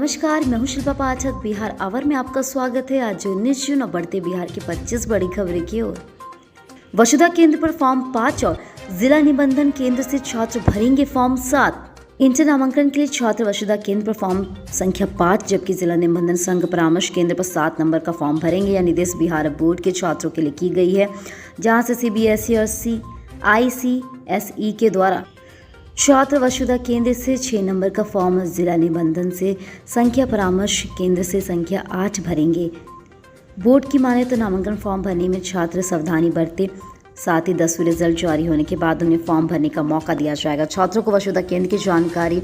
नमस्कार, मैं हूं शिल्पा पाठक। बिहार आवर में आपका स्वागत है। आज 19 जून और बढ़ते बिहार की 25 बड़ी खबरें की ओर। वसुधा केंद्र पर फॉर्म 5 और जिला निबंधन केंद्र से छात्र भरेंगे फॉर्म 7। इंटर नामांकन के लिए छात्र वसुधा केंद्र पर फॉर्म संख्या 5 जबकि जिला निबंधन संघ परामर्श केंद्र पर 7 नंबर का फॉर्म भरेंगे। यह निर्देश बिहार बोर्ड के छात्रों के लिए की गई है, जहां से CBSE और ICSE के द्वारा छात्र वसुधा केंद्र से 6 नंबर का फॉर्म, जिला निबंधन से संख्या परामर्श केंद्र से संख्या 8 भरेंगे। बोर्ड की माने तो नामांकन फॉर्म भरने में छात्र सावधानी बरते, साथ ही 10वीं रिजल्ट जारी होने के बाद उन्हें फॉर्म भरने का मौका दिया जाएगा। छात्रों को वसुधा केंद्र की जानकारी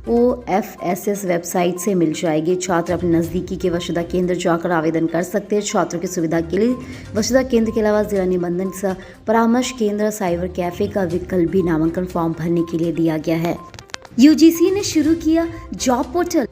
OFSS वेबसाइट से मिल जाएगी। छात्र अपने नज़दीकी के वसुधा केंद्र जाकर आवेदन कर सकते हैं। छात्रों की सुविधा के लिए वसुधा केंद्र के अलावा जिला निबंधन सह परामर्श केंद्र, साइबर कैफे का विकल्प भी नामांकन फॉर्म भरने के लिए दिया गया है। UGC ने शुरू किया जॉब पोर्टल।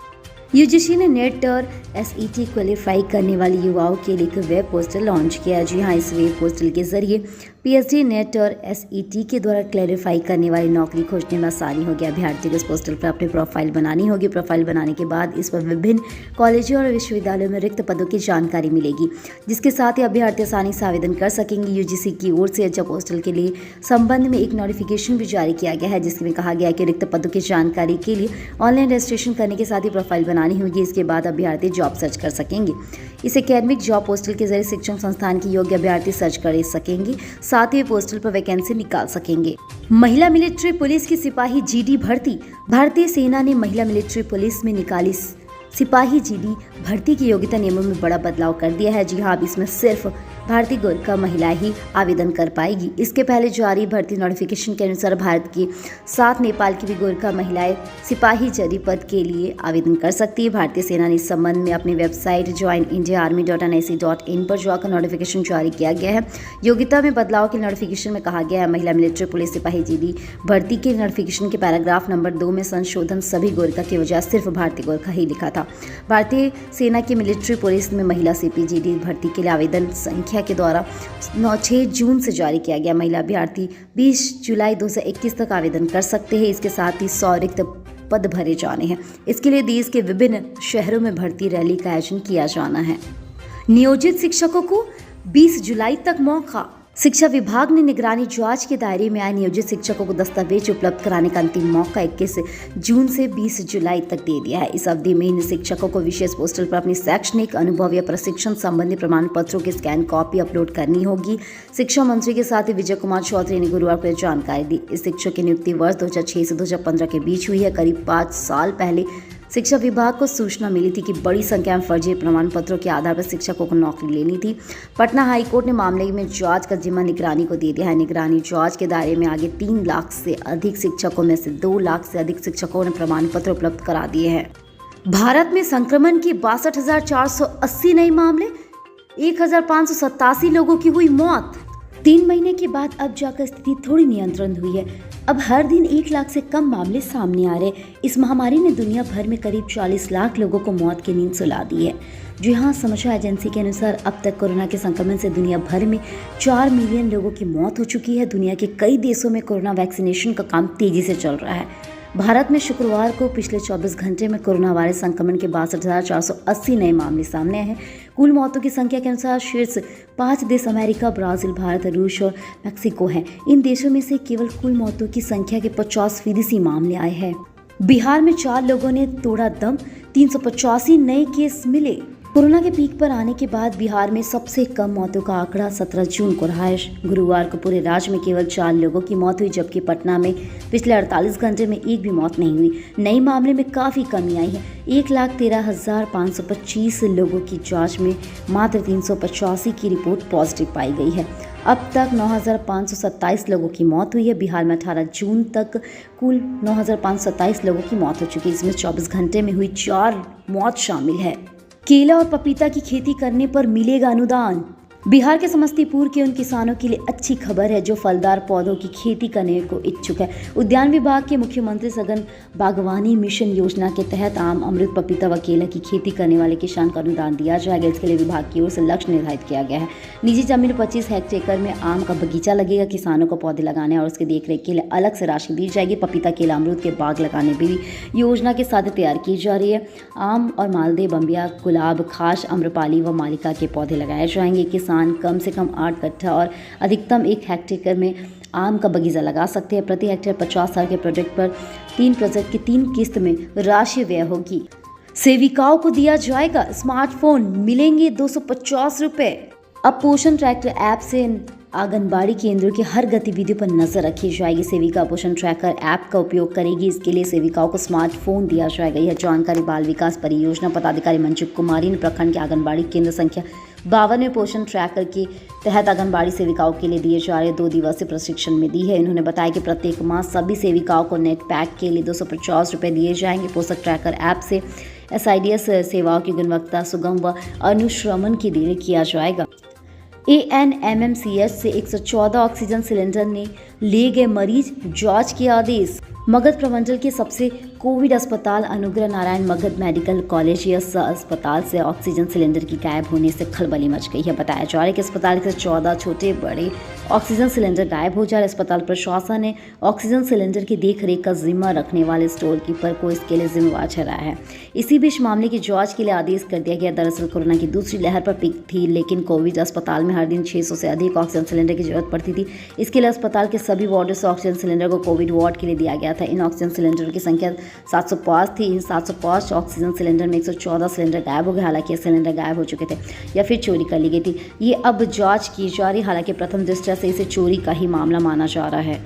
UGC ने नेट और SET क्वालिफाई करने वाले युवाओं के लिए एक वेब पोर्टल लॉन्च किया। जी हाँ, इस वेब पोर्टल के जरिए PhD, नेट और SET के द्वारा क्लैरिफाई करने वाली नौकरी खोजने में आसानी होगी। अभ्यर्थी को इस पोर्टल पर अपनी प्रोफाइल बनानी होगी। प्रोफाइल बनाने के बाद इस पर विभिन्न कॉलेजों और विश्वविद्यालयों में रिक्त पदों की जानकारी मिलेगी, जिसके साथ ही अभ्यर्थी आसानी से आवेदन कर सकेंगे। UGC की ओर से जॉब पोर्टल के लिए संबंध में एक नोटिफिकेशन भी जारी किया गया है, जिसमें कहा गया है कि रिक्त पदों की जानकारी के लिए ऑनलाइन रजिस्ट्रेशन करने के साथ ही प्रोफाइल बनानी होगी। इसके बाद अभ्यर्थी जॉब सर्च कर सकेंगे। इस एकेडमिक जॉब पोर्टल के जरिए शिक्षण संस्थान के योग्य अभ्यर्थी सर्च कर सकेंगे, साथ ही पोस्टल पर वैकेंसी निकाल सकेंगे। महिला मिलिट्री पुलिस की सिपाही GD भर्ती। भारतीय सेना ने महिला मिलिट्री पुलिस में निकाली सिपाही GD भर्ती की योग्यता नियमों में बड़ा बदलाव कर दिया है। जी हाँ, अब इसमें सिर्फ भारतीय गोरखा महिला ही आवेदन कर पाएगी। इसके पहले जारी भर्ती नोटिफिकेशन के अनुसार भारत के साथ नेपाल की भी गोरखा महिलाएं सिपाही GD पद के लिए आवेदन कर सकती है। भारतीय सेना ने इस संबंध में अपनी वेबसाइट joinindiaarmy.nic.in पर जाकर नोटिफिकेशन जारी किया गया है। योग्यता में बदलाव के नोटिफिकेशन में कहा गया है, महिला मिलिट्री पुलिस सिपाही GD भर्ती के नोटिफिकेशन के पैराग्राफ नंबर 2 में संशोधन सभी गोरखा की वजह सिर्फ भारतीय गोरखा ही लिखा था। भारतीय सेना की मिलिट्री पुलिस में महिला CPGD भर्ती के लिए आवेदन संख्या के द्वारा 6 जून से जारी किया गया। महिला अभ्यर्थी 20 जुलाई 2021 तक आवेदन कर सकते हैं। इसके साथ ही 100 रिक्त पद भरे जाने हैं। इसके लिए देश के विभिन्न शहरों में भर्ती रैली का आयोजन किया जाना है। नियोजित शिक्षकों को 20 जुलाई तक मौका। शिक्षा विभाग ने निगरानी जांच के दायरे में आए नियोजित शिक्षकों को दस्तावेज उपलब्ध कराने का अंतिम मौका 21 जून से 20 जुलाई तक दे दिया है। इस अवधि में इन शिक्षकों को विशेष पोर्टल पर अपनी शैक्षणिक अनुभव या प्रशिक्षण संबंधी प्रमाण पत्रों की स्कैन कॉपी अपलोड करनी होगी। शिक्षा मंत्री के साथ ही विजय कुमार चौधरी ने गुरुवार को जानकारी दी। इस शिक्षक की नियुक्ति वर्ष 2006 से 2015 के बीच हुई है। करीब 5 साल पहले शिक्षा विभाग को सूचना मिली थी कि बड़ी संख्या में फर्जी प्रमाण पत्रों के आधार पर शिक्षकों को नौकरी लेनी थी। पटना हाईकोर्ट ने मामले में जांच का जिम्मा निगरानी को दे दिया है। निगरानी जांच के दायरे में आगे 3 लाख से अधिक शिक्षकों में से 2 लाख से अधिक शिक्षकों ने प्रमाण पत्र उपलब्ध करा दिए हैं। भारत में संक्रमण के 62,480 नए मामले, 1,587 लोगों की हुई मौत। 3 महीने के बाद अब जाकर स्थिति थोड़ी नियंत्रण हुई है। अब हर दिन 1 लाख से कम मामले सामने आ रहे। इस महामारी ने दुनिया भर में करीब 40 लाख लोगों को मौत की नींद सुला दी है। जी हाँ, समाचार एजेंसी के अनुसार अब तक कोरोना के संक्रमण से दुनिया भर में 4 मिलियन लोगों की मौत हो चुकी है। दुनिया के कई देशों में कोरोना वैक्सीनेशन का काम तेजी से चल रहा है। भारत में शुक्रवार को पिछले 24 घंटे में कोरोना वायरस संक्रमण के 62,480 नए मामले सामने आए हैं। कुल मौतों की संख्या के अनुसार शीर्ष 5 देश अमेरिका, ब्राजील, भारत, रूस और मेक्सिको हैं। इन देशों में से केवल कुल मौतों की संख्या के 50% मामले आए हैं। बिहार में 4 लोगों ने तोड़ा दम, 385 नए केस मिले। कोरोना के पीक पर आने के बाद बिहार में सबसे कम मौतों का आंकड़ा 17 जून को रहा है। गुरुवार को पूरे राज्य में केवल 4 लोगों की मौत हुई, जबकि पटना में पिछले 48 घंटे में एक भी मौत नहीं हुई। नए मामले में काफ़ी कमी आई है। 1,13,525 लोगों की जांच में मात्र 385 की रिपोर्ट पॉजिटिव पाई गई है। अब तक 9,527 लोगों की मौत हुई है। बिहार में 18 जून तक कुल 9,527 लोगों की मौत हो चुकी है। इसमें 24 घंटे में हुई 4 मौत शामिल है। केला और पपीता की खेती करने पर मिलेगा अनुदान। बिहार के समस्तीपुर के उन किसानों के लिए अच्छी खबर है जो फलदार पौधों की खेती करने को इच्छुक है। उद्यान विभाग के मुख्यमंत्री सघन बागवानी मिशन योजना के तहत आम, अमृत, पपीता व केला की खेती करने वाले किसान को अनुदान दिया जाएगा। इसके लिए विभाग की ओर से लक्ष्य निर्धारित किया गया है। निजी जमीन 25 हेक्टेयर में आम का बगीचा लगेगा। किसानों को पौधे लगाने और उसकी देखरेख के लिए अलग से राशि दी जाएगी। पपीता, केला, अमरूद के बाग लगाने भी योजना के साथ तैयार की जा रही है। आम और मालदेव, बम्बिया, गुलाब, खास, आम्रपाली व मालिका के पौधे लगाए जाएंगे। किसान कम से कम 8 कट्ठा और अधिकतम 1 हेक्टेयर में आम का बगीचा लगा सकते हैं। प्रति हेक्टेयर 50 साल के प्रोजेक्ट पर 3 प्रोजेक्ट की 3 किस्त में राशि व्यय होगी। सेविकाओं को दिया जाएगा स्मार्टफोन, मिलेंगे 250 रुपए। अब पोषण ट्रैकर ऐप से आंगनबाड़ी केंद्रों की हर गतिविधियों पर नजर रखी जाएगी। सेविका पोषण ट्रैकर ऐप का उपयोग करेगी। इसके लिए सेविकाओं को स्मार्टफोन दिया जाएगा। यह जानकारी बाल विकास परियोजना पदाधिकारी मंजू कुमारी ने प्रखंड के आंगनबाड़ी केंद्र संख्या 52 में पोषण ट्रैकर के तहत आंगनबाड़ी सेविकाओं के लिए दिए जा रहे 2 दिवसीय प्रशिक्षण में दी है। उन्होंने बताया कि प्रत्येक माह सभी सेविकाओं को नेट पैक के लिए 250 रुपये दिए जाएंगे। पोषण ट्रैकर ऐप से SIDS सेवाओं की गुणवत्ता सुगम व अनुश्रवण के लिए किया जाएगा। ANMMCH से 114 ऑक्सीजन सिलेंडर ने ले गए मरीज, जांच के आदेश। मगध प्रमंडल के सबसे कोविड अस्पताल अनुग्रह नारायण मगध मेडिकल कॉलेज अस्पताल से ऑक्सीजन सिलेंडर की गायब होने से खलबली मच गई है। बताया जा रहा है कि अस्पताल से 14 छोटे बड़े ऑक्सीजन सिलेंडर गायब हो जा रहे। अस्पताल प्रशासन ने ऑक्सीजन सिलेंडर की देखरेख का जिम्मा रखने वाले स्टोर कीपर को इसके लिए जिम्मेवार ठहराया है। इसी बीच मामले की जांच के लिए आदेश कर दिया गया। दरअसल कोरोना की दूसरी लहर पर पीक थी, लेकिन कोविड अस्पताल में हर दिन 600 से अधिक ऑक्सीजन सिलेंडर की जरूरत पड़ती थी। इसके लिए अस्पताल के सभी वार्डों से ऑक्सीजन सिलेंडर को कोविड वार्ड के लिए दिया गया था। इन ऑक्सीजन सिलेंडर की संख्या 705 थी। इन 705 ऑक्सीजन सिलेंडर में 114 सिलेंडर गायब हो गए। हालांकि ये सिलेंडर गायब हो चुके थे या फिर चोरी कर ली गई थी, ये अब जांच की जा रही। हालांकि प्रथम दृष्टया से इसे चोरी का ही मामला माना जा रहा है।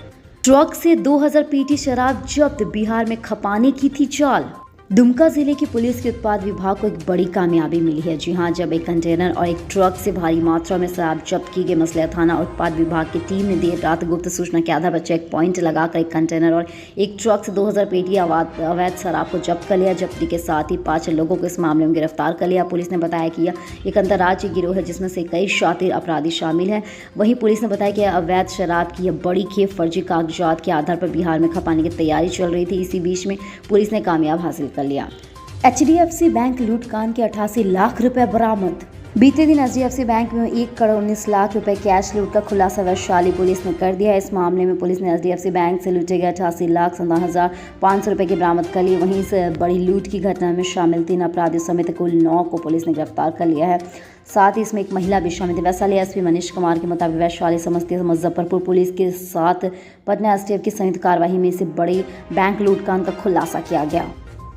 ट्रक से 2000 पीटी शराब जब्त, बिहार में खपाने की थी चाल। दुमका जिले की पुलिस के उत्पाद विभाग को एक बड़ी कामयाबी मिली है। जी हां, जब एक कंटेनर और एक ट्रक से भारी मात्रा में शराब जब्त की गई। मसलिया थाना उत्पाद विभाग की टीम ने देर रात गुप्त सूचना के आधार पर चेक पॉइंट लगाकर एक कंटेनर और एक ट्रक से 2000 पेटी अवैध शराब को जब्त कर लिया। जब्ती के साथ ही 5 लोगों को इस मामले में गिरफ्तार कर लिया। पुलिस ने बताया कि यह एक अंतर्राज्यीय गिरोह है जिसमें से कई शातिर अपराधी शामिल हैं। वहीं पुलिस ने बताया कि अवैध शराब की यह बड़ी खेप फर्जी कागजात के आधार पर बिहार में खपाने की तैयारी चल रही थी। इसी बीच में पुलिस ने कामयाब हासिल कर लिया। HDFC बैंक लूटकांड के 88 लाख रुपए बरामद। बीते दिन HDFC बैंक में 1 करोड़ 19 लाख रुपए कैश लूट का खुलासा वैशाली पुलिस ने कर दिया है। इस मामले में पुलिस ने HDFC बैंक से लूटे गए 88 लाख 17,500 रुपए की बरामद कर ली। वहीं इस बड़ी लूट की घटना में शामिल 3 अपराधियों समेत कुल 9 को पुलिस ने गिरफ्तार कर लिया है। साथ ही इसमें एक महिला भी शामिल थी। वैशाली SP मनीष कुमार के मुताबिक वैशाली, समस्तीपुर, मुजफ्फरपुर पुलिस के साथ पटना STF की संयुक्त कार्रवाई में इसे बड़ी बैंक लूटकांड का खुलासा किया गया।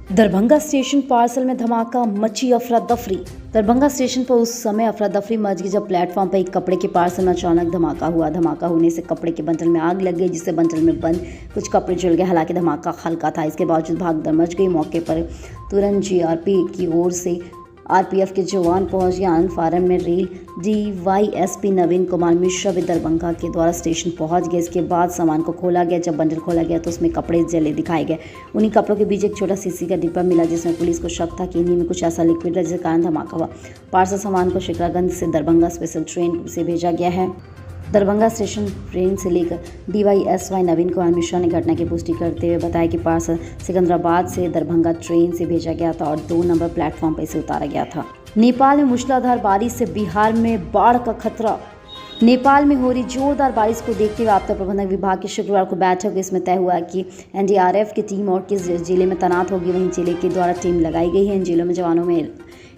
दरभंगा स्टेशन पार्सल में धमाका, मची अफरा तफरी। दरभंगा स्टेशन पर उस समय अफरा तफरी मच गई जब प्लेटफॉर्म पर एक कपड़े के पार्सल में अचानक धमाका हुआ। धमाका होने से कपड़े के बंडल में आग लग गई, जिससे बंडल में बंद कुछ कपड़े जल गए। हालांकि धमाका हल्का था, इसके बावजूद भागदौड़ मच गई। मौके पर तुरंत GRP की ओर से RPF के जवान पहुंच गए। आनंद फार्म में रेल DYSP नवीन कुमार मिश्रा भी दरभंगा के द्वारा स्टेशन पहुंच गए। इसके बाद सामान को खोला गया। जब बंडल खोला गया तो उसमें कपड़े जले दिखाए गए। उन्हीं कपड़ों के बीच एक छोटा शीशी का डिब्बा मिला, जिसमें पुलिस को शक था कि इन्हीं में कुछ ऐसा लिक्विड है जिसके कारण धमाका हुआ। पार्सल सामान को शिकरागंज से दरभंगा स्पेशल ट्रेन से भेजा गया है। दरभंगा स्टेशन ट्रेन से लेकर DYSY नवीन कुमार मिश्रा ने घटना की पुष्टि करते हुए बताया कि पार्सल सिकंदराबाद से दरभंगा ट्रेन से भेजा गया था और 2 नंबर प्लेटफॉर्म पर इसे उतारा गया था। नेपाल में मूसलाधार बारिश से बिहार में बाढ़ का खतरा। नेपाल में हो रही जोरदार बारिश को देखते हुए आपदा प्रबंधन विभाग की शुक्रवार को बैठक हुई। इसमें तय हुआ कि NDRF की टीम और किस जिले में तैनात होगी। वहीं जिले के द्वारा टीम लगाई गई है। इन जिलों में जवानों में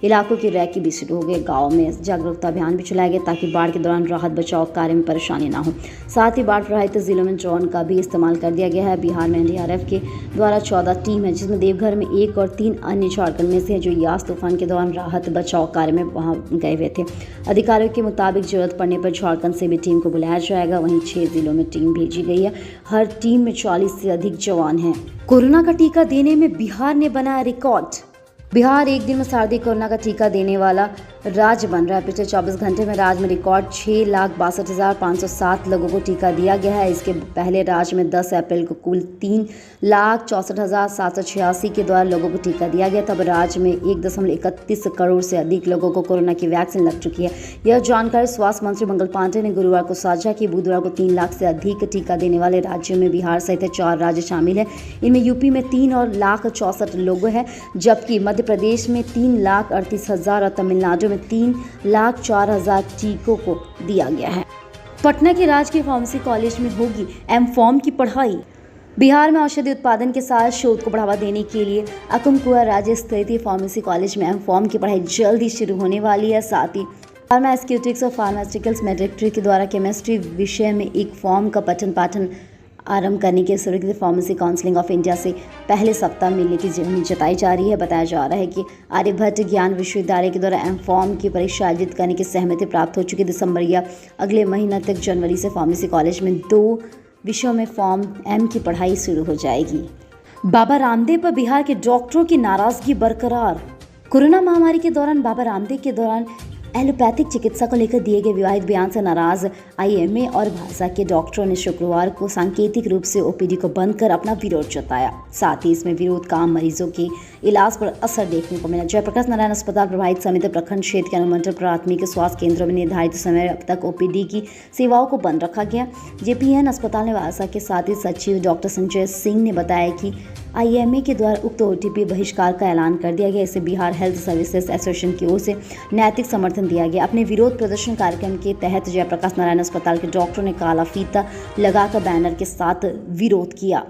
इलाकों की रैकी भी शुरू हो गई। गाँव में जागरूकता अभियान भी चलाए गए ताकि बाढ़ के दौरान राहत बचाव कार्य में परेशानी ना हो। साथ ही बाढ़ प्रभावित जिलों में ड्रोन का भी इस्तेमाल कर दिया गया है। बिहार में NDRF के द्वारा 14 टीम है, जिसमें देवघर में 1 और 3 अन्य झारखंड में से है जो यास तूफान के दौरान राहत बचाव कार्य में वहां गए हुए थे। अधिकारियों के मुताबिक जरूरत पड़ने पर झारखंड से भी टीम को बुलाया जाएगा। वहीं 6 जिलों में टीम भेजी गई है। हर टीम में 40 से अधिक जवान हैं। कोरोना का टीका देने में बिहार ने बनाया रिकॉर्ड। बिहार एक दिन में सर्दी कोरोना का टीका देने वाला राज्य बन रहा है। पिछले 24 घंटे में राज्य में रिकॉर्ड 6,62,507 लोगों को टीका दिया गया है। इसके पहले राज्य में 10 अप्रैल को कुल 3,64,786 के द्वारा लोगों को टीका दिया गया। तब राज्य में 1.31 करोड़ से अधिक लोगों को कोरोना की वैक्सीन लग चुकी है। यह जानकारी स्वास्थ्य मंत्री मंगल पांडे ने गुरुवार को साझा की। बुधवार को 3 लाख से अधिक टीका देने वाले राज्यों में बिहार सहित 4 राज्य शामिल है। इनमें यूपी में 3,64,00 लोग हैं, जबकि मध्य प्रदेश में 3,38,000 और तमिलनाडु में 3,04,000 टीकों को दिया गया है। पटना के राजकीय फार्मेसी कॉलेज में होगी एम.फॉर्म की पढ़ाई। बिहार में औषधि उत्पादन के साथ शोध को बढ़ावा देने के लिए अकुमकुआ राज्य स्तरीय फार्मेसी कॉलेज में एम.फॉर्म की पढ़ाई जल्द ही शुरू होने वाली है। साथ ही फार्मास्यूटिक्स और फार्मास्यूटिकल्स मेडिकल के द्वारा केमिस्ट्री विषय में एक फॉर्म का पठन पाठन आरंभ करने के स्वीकृति फार्मेसी काउंसिल ऑफ इंडिया से पहले सप्ताह मिलने की उम्मीद जताई जा रही है। बताया जा रहा है कि आर्यभट्ट ज्ञान विश्वविद्यालय के द्वारा एम.फॉर्म की परीक्षा आयोजित करने की सहमति प्राप्त हो चुकी है। दिसंबर या अगले महीना तक जनवरी से फार्मेसी कॉलेज में 2 विषयों में फॉर्म एम की पढ़ाई शुरू हो जाएगी। बाबा रामदेव पर बिहार के डॉक्टरों की नाराजगी बरकरार। कोरोना महामारी के दौरान बाबा रामदेव के दौरान एलोपैथिक चिकित्सा को लेकर दिए गए विवादित बयान से नाराज आईएमए और भाजपा के डॉक्टरों ने शुक्रवार को सांकेतिक रूप से ओपीडी को बंद कर अपना विरोध जताया। साथ ही इसमें विरोध का आम मरीजों के इलाज पर असर देखने को मिला। जयप्रकाश नारायण अस्पताल प्रभावित समिति प्रखंड क्षेत्र के अनुमंडल प्राथमिक स्वास्थ्य केंद्रों में निर्धारित समय अब तक ओपीडी की सेवाओं को बंद रखा गया। जेपीएन अस्पताल ने भाजपा के साथ ही सचिव डॉक्टर संजय सिंह ने बताया कि आईएमए के द्वारा उक्त ओटीपी बहिष्कार का ऐलान कर दिया गया। इसे बिहार हेल्थ सर्विसेज एसोसिएशन की ओर से नैतिक समर्थन दिया गया। अपने विरोध प्रदर्शन कार्यक्रम के तहत जयप्रकाश नारायण अस्पताल के डॉक्टरों ने काला फीता लगाकर बैनर के साथ विरोध किया।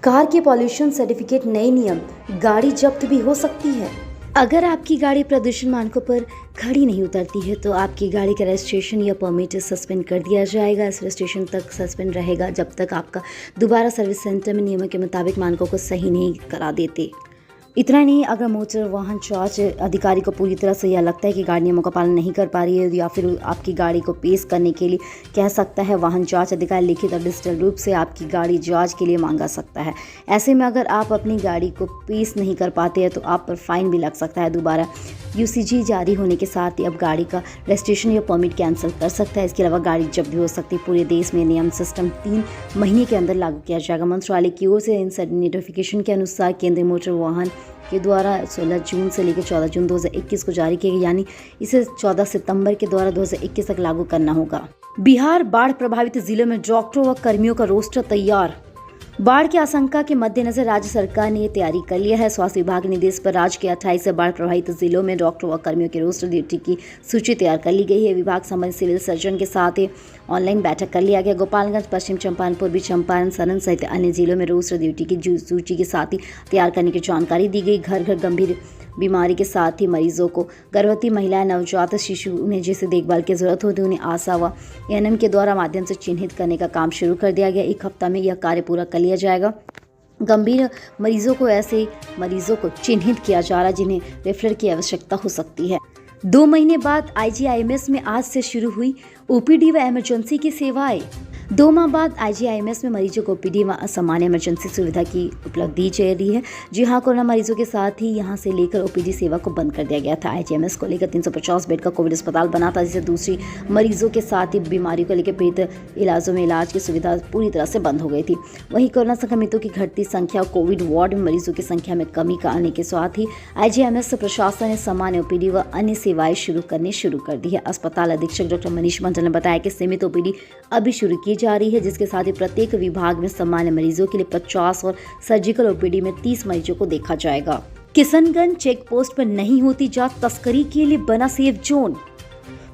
कार के पॉल्यूशन सर्टिफिकेट नए नियम, गाड़ी जब्त भी हो सकती है। अगर आपकी गाड़ी प्रदूषण मानकों पर खड़ी नहीं उतरती है तो आपकी गाड़ी का रजिस्ट्रेशन या परमिट सस्पेंड कर दिया जाएगा। इस रजिस्ट्रेशन तक सस्पेंड रहेगा जब तक आपका दोबारा सर्विस सेंटर में नियमों के मुताबिक मानकों को सही नहीं करा देते। इतना नहीं, अगर मोटर वाहन जांच अधिकारी को पूरी तरह से यह लगता है कि गाड़ी नियमों का पालन नहीं कर पा रही है या फिर आपकी गाड़ी को पेश करने के लिए कह सकता है, वाहन जांच अधिकारी लिखित और डिजिटल रूप से आपकी गाड़ी जांच के लिए मांगा सकता है। ऐसे में अगर आप अपनी गाड़ी को पेश नहीं कर पाते हैं तो आप पर फाइन भी लग सकता है। दोबारा यूसीजी जारी होने के साथ ही अब गाड़ी का रजिस्ट्रेशन या परमिट कैंसिल कर सकता है। इसके अलावा गाड़ी जब्त भी हो सकती है। पूरे देश में नियम सिस्टम 3 महीने के अंदर लागू किया जाएगा। मंत्रालय की ओर से इन नोटिफिकेशन के अनुसार केंद्रीय मोटर वाहन के द्वारा 16 जून से लेकर 14 जून 2021 को जारी किया गया, यानी इसे 14 सितंबर के द्वारा 2021 तक लागू करना होगा। बिहार बाढ़ प्रभावित जिलों में डॉक्टरों व कर्मियों का रोस्टर तैयार। बाढ़ की आशंका के मद्देनजर राज्य सरकार ने ये तैयारी कर लिया है। स्वास्थ्य विभाग के निर्देश पर राज्य के 28 से बाढ़ प्रभावित जिलों में डॉक्टरों व कर्मियों के रोस्टर ड्यूटी की सूची तैयार कर ली गई है। विभाग संबंधित सिविल सर्जन के साथ ऑनलाइन बैठक कर लिया गया। गोपालगंज, पश्चिम चंपारण, पूर्वी चंपारण, सरण सहित अन्य जिलों में रोस्टर ड्यूटी की सूची के साथ ही तैयार करने की जानकारी दी गई। घर घर गंभीर बीमारी के साथ ही मरीजों को, गर्भवती महिलाएं, नवजात शिशु, उन्हें जिसे देखभाल की जरूरत होती है उन्हें आशा व एएनएम के द्वारा माध्यम से चिन्हित करने का काम शुरू कर दिया गया। 1 हफ्ता में यह कार्य पूरा कर लिया जाएगा। गंभीर मरीजों को, ऐसे मरीजों को चिन्हित किया जा रहा है जिन्हें रेफरल की आवश्यकता हो सकती है। 2 महीने बाद आईजीआईएमएस में आज से शुरू हुई ओपीडी व इमरजेंसी की सेवाएं। 2 माह बाद आईजीआईएमएस में मरीजों को ओपीडी व सामान्य इमरजेंसी सुविधा की उपलब्धि दी रही है। जी हाँ, कोरोना मरीजों के साथ ही यहां से लेकर ओपीडी सेवा को बंद कर दिया गया था। आईजीआईएमएस को लेकर 350 बेड का कोविड अस्पताल बना था, जिसे दूसरी मरीजों के साथ ही बीमारी को लेकर पीड़ित इलाजों में इलाज की सुविधा पूरी तरह से बंद हो गई थी। वहीं कोरोना संक्रमितों की घटती संख्या और कोविड वार्ड में मरीजों की संख्या में कमी आने के साथ ही आईजीआईएमएस प्रशासन ने सामान्य ओपीडी व अन्य सेवाएं शुरू कर दी है। अस्पताल अधीक्षक डॉक्टर मनीष मंडल ने बताया कि सीमित ओपीडी अभी शुरू की जा रही है, जिसके साथ ही प्रत्येक विभाग में सामान्य मरीजों के लिए 50 और सर्जिकल ओपीडी में 30 मरीजों को देखा जाएगा। किशनगंज चेक पोस्ट पर नहीं होती जात तस्करी के लिए बना सेफ जोन।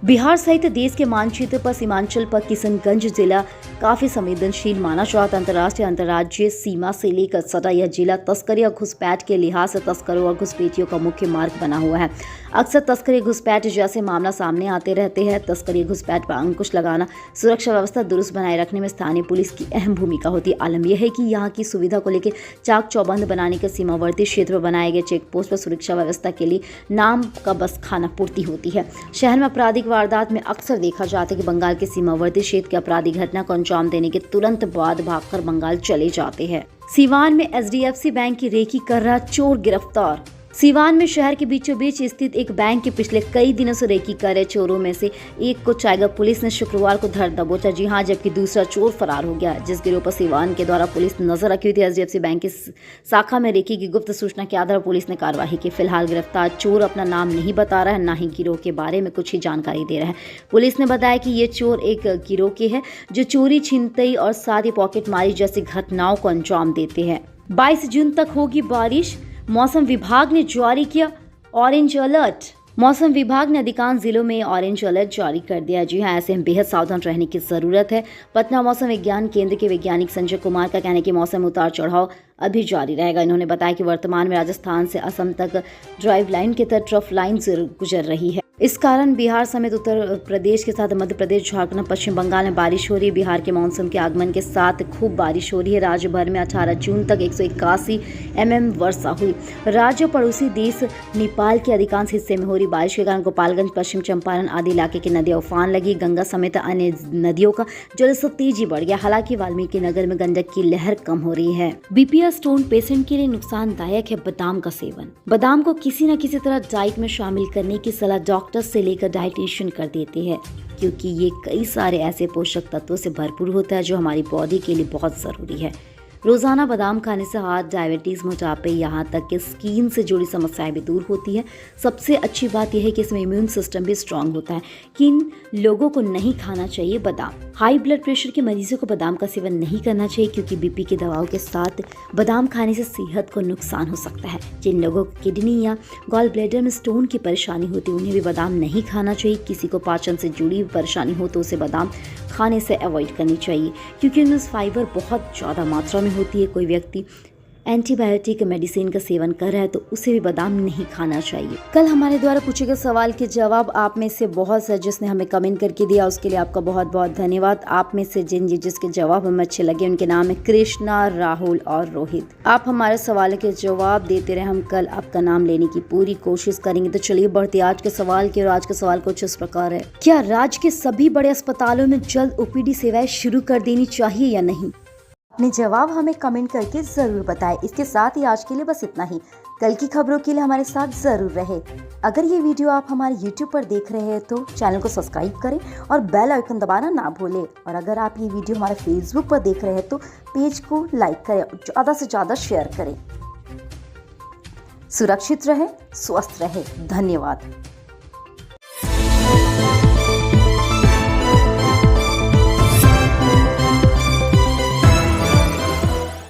बिहार सहित देश के मानचित्र पर सीमांचल पर किशनगंज जिला काफी संवेदनशील माना जाता। अंतर्राष्ट्रीय अंतर्राज्यीय सीमा से लेकर सटा यह जिला तस्करी और घुसपैठ के लिहाज से तस्करों और घुसपैठियों का मुख्य मार्ग बना हुआ है। अक्सर तस्करी घुसपैठ जैसे मामला सामने आते रहते हैं। तस्करी घुसपैठ पर अंकुश लगाना, सुरक्षा व्यवस्था दुरुस्त बनाए रखने में स्थानीय पुलिस की अहम भूमिका होती है। आलम यह है कि यहाँ की सुविधा को लेकर चाक चौबंद बनाने के सीमावर्ती क्षेत्र में बनाए गए चेक पोस्ट पर सुरक्षा व्यवस्था के लिए नाम का बस खाना पूर्ति होती है। शहर में आपराधिक वारदात में अक्सर देखा जाता है कि बंगाल के सीमावर्ती क्षेत्र की आपराधिक घटना को अंजाम देने के तुरंत बाद भागकर बंगाल चले जाते हैं। सीवान में एचडीएफसी बैंक की रेकी कर रहा चोर गिरफ्तार। सीवान में शहर के बीचों बीच स्थित एक बैंक के पिछले कई दिनों से रेकी कर रहे चोरों में से एक को चाईगप पुलिस ने शुक्रवार को धर दबोचा। जी हां, जबकि दूसरा चोर फरार हो गया। जिस गिरोह पर सीवान के द्वारा पुलिस नजर रखी हुई थी, एचडीएफसी बैंक की शाखा में रेकी की गुप्त सूचना के आधार पर पुलिस ने कार्रवाई की। फिलहाल गिरफ्तार चोर अपना नाम नहीं बता रहा है, न ही गिरोह के बारे में कुछ ही जानकारी दे रहा है। पुलिस ने बताया कि ये चोर एक गिरोह के हैं जो चोरी, छिनतई और साथ ही पॉकेटमारी जैसी घटनाओं को अंजाम देते हैं। 22 जून तक होगी बारिश, मौसम विभाग ने जारी किया ऑरेंज अलर्ट। मौसम विभाग ने अधिकांश जिलों में ऑरेंज अलर्ट जारी कर दिया। जी हां, ऐसे में बेहद सावधान रहने की जरूरत है। पटना मौसम विज्ञान केंद्र के वैज्ञानिक संजय कुमार का कहना है कि मौसम उतार चढ़ाव अभी जारी रहेगा। इन्होंने बताया कि वर्तमान में राजस्थान से असम तक ड्राइव लाइन के तहत ट्रफ लाइन से गुजर रही है। इस कारण बिहार समेत उत्तर प्रदेश के साथ मध्य प्रदेश, झारखंड, पश्चिम बंगाल में बारिश हो रही है। बिहार के मानसून के आगमन के साथ खूब बारिश हो रही है। राज्य भर में 18 जून तक 181 mm वर्षा हुई। राज्य पड़ोसी देश नेपाल के अधिकांश हिस्से में हो रही बारिश के कारण गोपालगंज, पश्चिम चंपारण आदि इलाके की नदियां उफान लगी। गंगा समेत अन्य नदियों का जलस्तर तेजी बढ़ गया। हालांकि वाल्मीकि नगर में गंडक की लहर कम हो रही है। बीपीएस स्टोन पेशेंट के लिए नुकसानदायक है बादाम का सेवन। बादाम को किसी न किसी तरह डाइट में शामिल करने की सलाह डॉक्टर से लेकर डाइटिशियन कर देते हैं, क्योंकि ये कई सारे ऐसे पोषक तत्वों से भरपूर होता है जो हमारी बॉडी के लिए बहुत जरूरी है। रोजाना बादाम खाने से हार्ट, डायबिटीज, मोटापे, यहाँ तक कि स्किन से जुड़ी समस्याएं भी दूर होती है। सबसे अच्छी बात यह है कि इसमें इम्यून सिस्टम भी स्ट्रांग होता है। किन लोगों को नहीं खाना चाहिए बादाम? हाई ब्लड प्रेशर के मरीजों को बादाम का सेवन नहीं करना चाहिए, क्योंकि बीपी की दवाओं के साथ बादाम खाने से सेहत को नुकसान हो सकता है। जिन लोगों को किडनी या गॉल ब्लैडर में स्टोन की परेशानी होती है, उन्हें भी बादाम नहीं खाना चाहिए। किसी को पाचन से जुड़ी परेशानी हो तो उसे बादाम खाने से अवॉइड करनी चाहिए, क्योंकि उनमें फाइबर बहुत ज़्यादा मात्रा में होती है। कोई व्यक्ति एंटीबायोटिक मेडिसिन का सेवन कर रहा है तो उसे भी बादाम नहीं खाना चाहिए। कल हमारे द्वारा पूछे गए सवाल के जवाब आप में से बहुत से जिसने हमें कमेंट करके दिया, उसके लिए आपका बहुत बहुत धन्यवाद। आप में से जिसके जवाब हमें अच्छे लगे उनके नाम है कृष्णा, राहुल और रोहित। आप हमारे सवाल के जवाब देते रहे, हम कल आपका नाम लेने की पूरी कोशिश करेंगे। तो चलिए बढ़ते आज के सवाल की। और आज का सवाल कुछ इस प्रकार है: क्या राज्य के सभी बड़े अस्पतालों में जल्द ओपीडी सेवाएं शुरू कर देनी चाहिए या नहीं? अपने जवाब हमें कमेंट करके जरूर बताएं। इसके साथ ही आज के लिए बस इतना ही। कल की खबरों के लिए हमारे साथ जरूर रहे। अगर ये वीडियो आप हमारे YouTube पर देख रहे हैं तो चैनल को सब्सक्राइब करें और बेल आइकन दबाना ना भूलें। और अगर आप ये वीडियो हमारे Facebook पर देख रहे हैं तो पेज को लाइक करें और ज़्यादा से ज़्यादा शेयर करें। सुरक्षित रहे, स्वस्थ रहे। धन्यवाद।